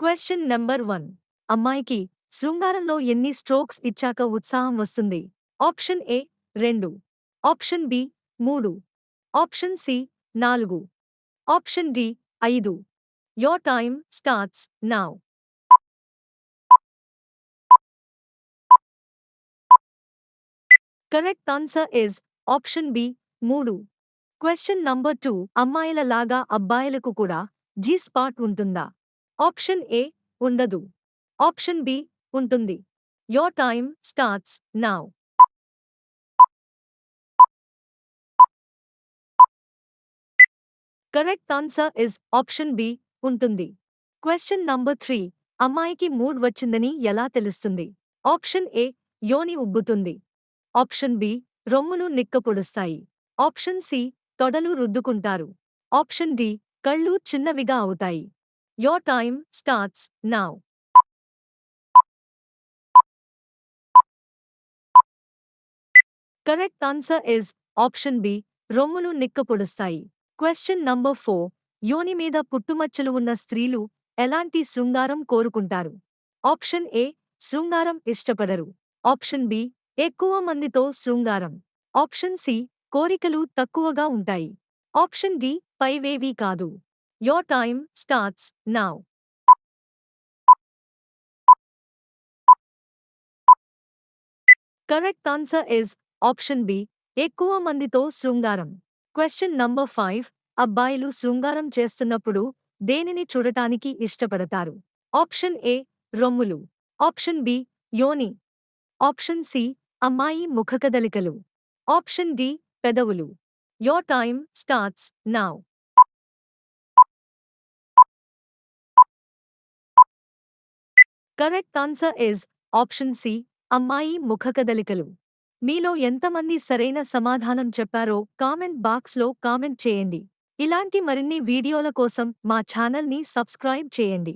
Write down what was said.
Question number 1. అమ్మాయికి శృంగారంలో ఎన్ని strokes ఇచ్చాక ఉత్సాహం వస్తుంది? Option A 2, option B 3, option C 4, option D 5. Your time starts now. Correct answer is option B 3. Question number 2. అమ్మాయిల లాగా అబ్బాయిలకు కూడా జీ స్పాట్ ఉంటుందా? ఆప్షన్ ఏ ఉండదు, ఆప్షన్ బి ఉంటుంది. Your time starts now. Correct answer is option B ఉంటుంది. Question number 3. అమ్మాయికి mood వచ్చిందని ఎలా తెలుస్తుంది? ఆప్షన్ ఏ యోని ఉబ్బుతుంది, ఆప్షన్ బి రొమ్మును నిక్కపొడుస్తాయి, ఆప్షన్ సి తొడలు రుద్దుకుంటారు, ఆప్షన్ డి కళ్ళు చిన్నవిగా అవుతాయి. Your time starts now. Correct answer is option B రొమ్మును నిక్కపొడుస్తాయి. Question number 4. యోని మీద పుట్టుమచ్చలు ఉన్న స్త్రీలు ఎలాంటి శృంగారం కోరుకుంటారు? ఆప్షన్ ఏ శృంగారం ఇష్టపడరు, ఆప్షన్ బి ఎక్కువ మందితో శృంగారం, ఆప్షన్ సి కోరికలు తక్కువగా ఉంటాయి, ఆప్షన్ డి పైవేవీ కాదు. Your time starts now. Correct answer is option B ఎక్కువ మందితో శృంగారం. Question number 5. అబ్బాయిలు శృంగారం చేస్తున్నప్పుడు దేనిని చూడటానికి ఇష్టపడతారు? ఆప్షన్ ఏ రొమ్ములు, ఆప్షన్ బి యోని, ఆప్షన్ సి అమ్మాయి ముఖకదలికలు, ఆప్షన్ డి పెదవులు. Your time starts now. Correct answer is option C అమ్మాయి ముఖకదలికలు. మీలో ఎంతమంది సరైన సమాధానం చెప్పారో కామెంట్ బాక్స్లో కామెంట్ చేయండి. ఇలాంటి మరిన్ని వీడియోల కోసం మా ఛానల్ని సబ్స్క్రైబ్ చేయండి.